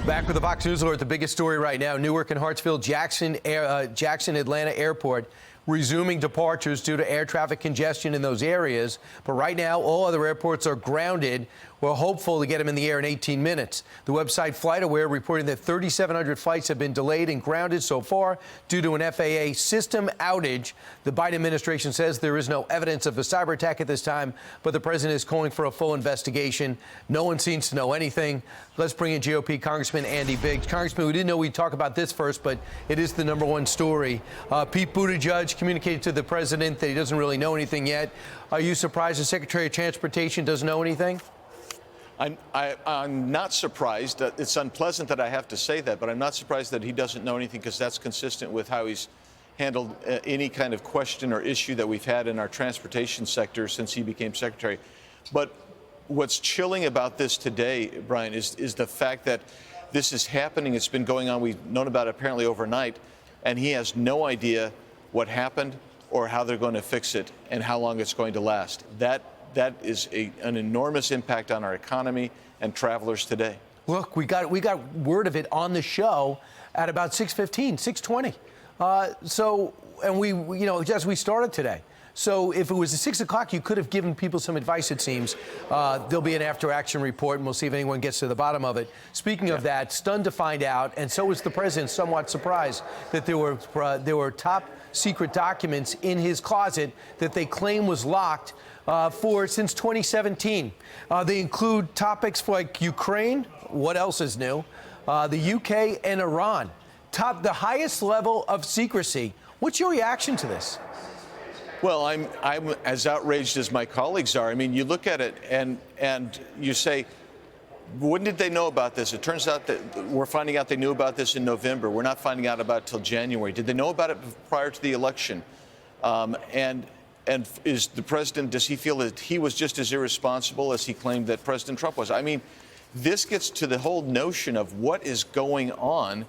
Back with the Fox News Alert, the biggest story right now. Newark and Hartsfield, Jackson, Atlanta Airport resuming departures due to air traffic congestion in those areas. But right now, all other airports are grounded. We're hopeful to get them in the air in 18 minutes. The website FlightAware reporting that 3,700 flights have been delayed and grounded so far due to an FAA system outage. The Biden administration says there is no evidence of a cyber attack at this time, but the president is calling for a full investigation. No one seems to know anything. Let's bring in GOP Congressman Andy Biggs. Congressman, we didn't know we'd talk about this first, but it is the #1 story. Pete Buttigieg communicated to the president that he doesn't really know anything yet. Are you surprised the Secretary of Transportation doesn't know anything? I'm not surprised. It's unpleasant that I have to say that, but I'm not surprised that he doesn't know anything, because that's consistent with how he's handled any kind of question or issue that we've had in our transportation sector since he became secretary. But what's chilling about this today, Brian, is the fact that this is happening. It's been going on. We've known about it apparently overnight, and he has no idea what happened or how they're going to fix it and how long it's going to last. That is an enormous impact on our economy and travelers today. Look, we got word of it on the show at about 6:15, 6:20. And we started today. So if it was at 6 o'clock, you could have given people some advice, it seems. There'll be an after-action report, and we'll see if anyone gets to the bottom of it. Speaking of that, stunned to find out, and so was the president, somewhat surprised, that there were top-secret documents in his closet that they claim was locked since 2017. They include topics like Ukraine, what else is new, the UK, and Iran. The highest level of secrecy. What's your reaction to this? Well, I'm as outraged as my colleagues are. I mean, you look at it and you say, when did they know about this? It turns out that we're finding out they knew about this in November. We're not finding out about it till January. Did they know about it prior to the election? And is the president, does he feel that he was just as irresponsible as he claimed that President Trump was? I mean, this gets to the whole notion of what is going on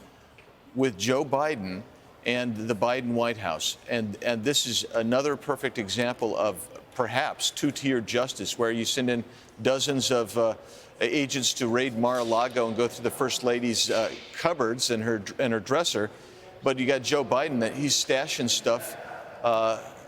with Joe Biden and the Biden White House. And this is another perfect example of perhaps two-tiered justice, where you send in dozens of agents to raid Mar-a-Lago and go through the First Lady's cupboards and her dresser. But you got Joe Biden, that he's stashing stuff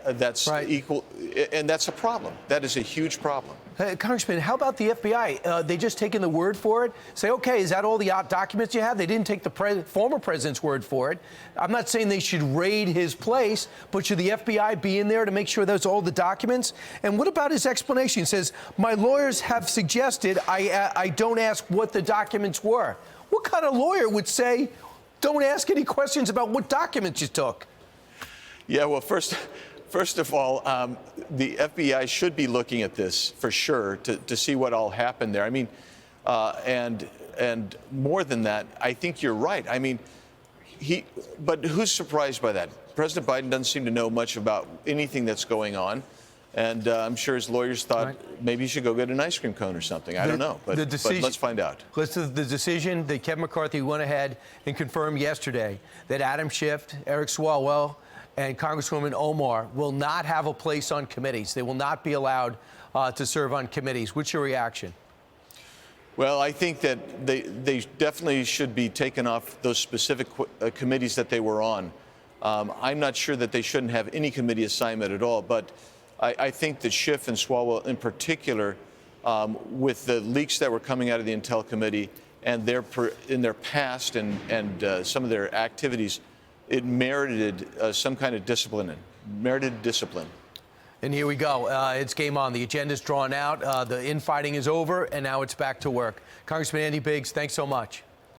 that's right. Equal, and that's a problem. That is a huge problem. Congressman, how about the FBI? They just taken the word for it? Say, okay, is that all the documents you have? They didn't take the former president's word for it. I'm not saying they should raid his place, but should the FBI be in there to make sure there's all the documents? And what about his explanation? He says, my lawyers have suggested I don't ask what the documents were. What kind of lawyer would say, don't ask any questions about what documents you took? Yeah, well, First of all, the FBI should be looking at this for sure to see what all happened there. I mean, and more than that, I think you're right. I mean, but who's surprised by that? President Biden doesn't seem to know much about anything that's going on. And I'm sure his lawyers thought maybe he should go get an ice cream cone or something. I don't know, but let's find out. Listen, the decision that Kevin McCarthy went ahead and confirmed yesterday that Adam Schiff, Eric Swalwell, and Congresswoman Omar will not have a place on committees. They will not be allowed to serve on committees. What's your reaction? Well, I think that they definitely should be taken off those specific committees that they were on. I'm not sure that they shouldn't have any committee assignment at all, but I think that Schiff and Swalwell in particular, with the leaks that were coming out of the Intel Committee and in their past and some of their activities, it merited some kind of discipline. And here we go. It's game on. The agenda's drawn out. The infighting is over, and now it's back to work. Congressman Andy Biggs, thanks so much.